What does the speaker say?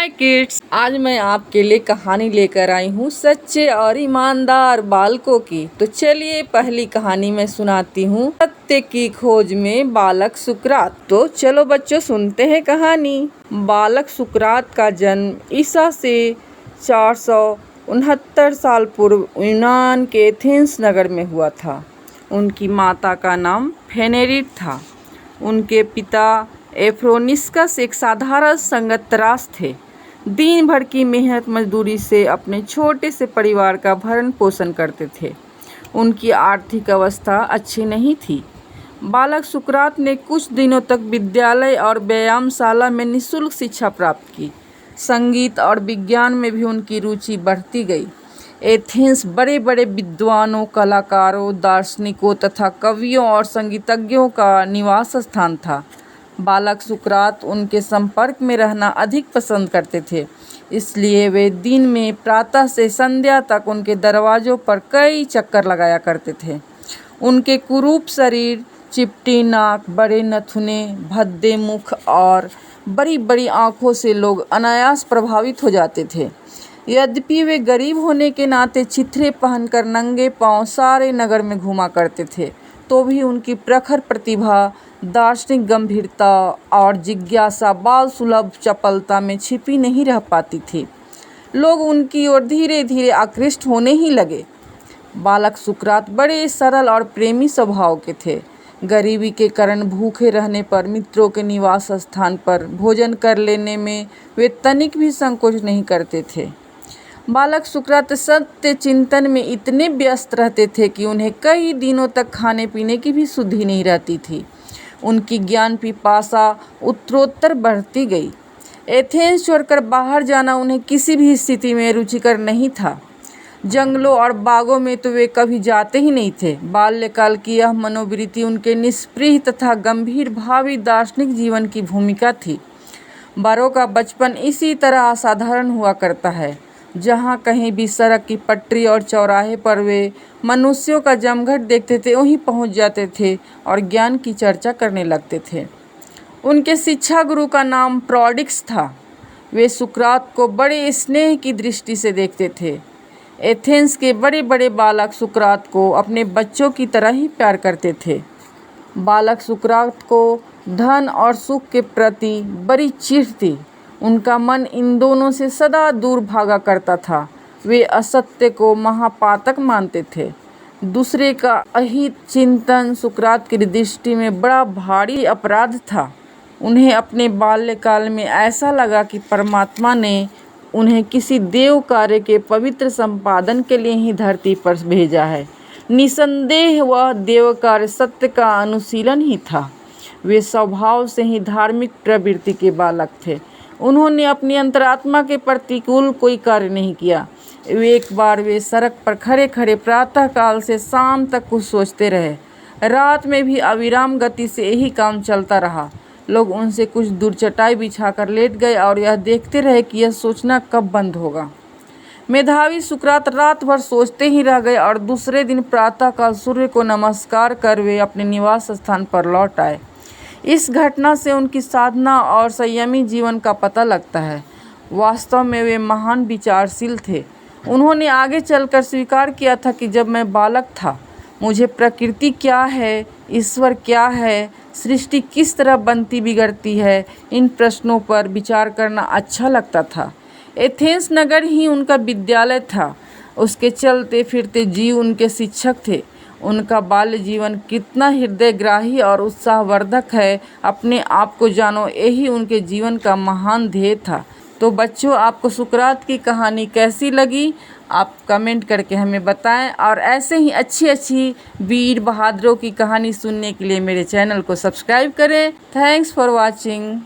हाय kids, आज मैं आपके लिए कहानी लेकर आई हूँ सच्चे और ईमानदार बालकों की। तो चलिए पहली कहानी मैं सुनाती हूँ, सत्य की खोज में बालक सुकरात। तो चलो बच्चों सुनते हैं कहानी। बालक सुकरात का जन्म ईसा से 469 साल पूर्व यूनान के एथेंस नगर में हुआ था। उनकी माता का नाम फेनेरिट था। उनके पिता एफ्रोनिस्कस एक साधारण संगतरास थे। दिन भर की मेहनत मजदूरी से अपने छोटे से परिवार का भरण पोषण करते थे। उनकी आर्थिक अवस्था अच्छी नहीं थी। बालक सुकरात ने कुछ दिनों तक विद्यालय और व्यायामशाला में निःशुल्क शिक्षा प्राप्त की। संगीत और विज्ञान में भी उनकी रुचि बढ़ती गई। एथेंस बड़े बड़े विद्वानों, कलाकारों, दार्शनिकों तथा कवियों और संगीतज्ञों का निवास स्थान था। बालक सुकरात उनके संपर्क में रहना अधिक पसंद करते थे, इसलिए वे दिन में प्रातः से संध्या तक उनके दरवाज़ों पर कई चक्कर लगाया करते थे। उनके कुरूप शरीर, चिपटी नाक, बड़े नथुने, भद्दे मुख और बड़ी बड़ी आँखों से लोग अनायास प्रभावित हो जाते थे। यद्यपि वे गरीब होने के नाते छिथरे पहनकर नंगे पांव सारे नगर में घूमा करते थे, तो भी उनकी प्रखर प्रतिभा, दार्शनिक गंभीरता और जिज्ञासा बाल सुलभ चपलता में छिपी नहीं रह पाती थी। लोग उनकी ओर धीरे धीरे आकृष्ट होने ही लगे। बालक सुकरात बड़े सरल और प्रेमी स्वभाव के थे। गरीबी के कारण भूखे रहने पर मित्रों के निवास स्थान पर भोजन कर लेने में वे तनिक भी संकोच नहीं करते थे। बालक सुकरात सत्य चिंतन में इतने व्यस्त रहते थे कि उन्हें कई दिनों तक खाने पीने की भी सुधि नहीं रहती थी। उनकी ज्ञान पिपासा उत्तरोत्तर बढ़ती गई। एथेंस छोड़कर बाहर जाना उन्हें किसी भी स्थिति में रुचिकर नहीं था। जंगलों और बागों में तो वे कभी जाते ही नहीं थे। बाल्यकाल की यह मनोवृत्ति उनके निष्प्रिय तथा गंभीर भावी दार्शनिक जीवन की भूमिका थी। बड़ों का बचपन इसी तरह असाधारण हुआ करता है। जहाँ कहीं भी सड़क की पटरी और चौराहे पर वे मनुष्यों का जमघट देखते थे, वहीं पहुँच जाते थे और ज्ञान की चर्चा करने लगते थे। उनके शिक्षा गुरु का नाम प्रोडिक्स था। वे सुकरात को बड़े स्नेह की दृष्टि से देखते थे। एथेंस के बड़े बड़े बालक सुकरात को अपने बच्चों की तरह ही प्यार करते थे। बालक सुकरात को धन और सुख के प्रति बड़ी चिढ़ थी। उनका मन इन दोनों से सदा दूर भागा करता था। वे असत्य को महापातक मानते थे। दूसरे का अहित चिंतन सुकरात की दृष्टि में बड़ा भारी अपराध था। उन्हें अपने बाल्यकाल में ऐसा लगा कि परमात्मा ने उन्हें किसी देव कार्य के पवित्र संपादन के लिए ही धरती पर भेजा है। निसंदेह वह देव कार्य सत्य का अनुशीलन ही था। वे स्वभाव से ही धार्मिक प्रवृत्ति के बालक थे। उन्होंने अपनी अंतरात्मा के प्रतिकूल कोई कार्य नहीं किया। एक बार वे सड़क पर खड़े खड़े प्रातः काल से शाम तक कुछ सोचते रहे। रात में भी अविराम गति से यही काम चलता रहा। लोग उनसे कुछ दूर चटाई बिछाकर लेट गए और यह देखते रहे कि यह सोचना कब बंद होगा। मेधावी सुकरात रात भर सोचते ही रह गए और दूसरे दिन प्रातःकाल सूर्य को नमस्कार कर वे अपने निवास स्थान पर लौट आए। इस घटना से उनकी साधना और संयमी जीवन का पता लगता है। वास्तव में वे महान विचारशील थे। उन्होंने आगे चलकर स्वीकार किया था कि जब मैं बालक था, मुझे प्रकृति क्या है, ईश्वर क्या है, सृष्टि किस तरह बनती बिगड़ती है, इन प्रश्नों पर विचार करना अच्छा लगता था। एथेंस नगर ही उनका विद्यालय था। उसके चलते फिरते जीव उनके शिक्षक थे। उनका बाल्य जीवन कितना हृदयग्राही और उत्साहवर्धक है, अपने आप को जानो, यही उनके जीवन का महान ध्येय था। तो बच्चों, आपको सुकरात की कहानी कैसी लगी, आप कमेंट करके हमें बताएं और ऐसे ही अच्छी अच्छी वीर बहादुरों की कहानी सुनने के लिए मेरे चैनल को सब्सक्राइब करें। Thanks for watching.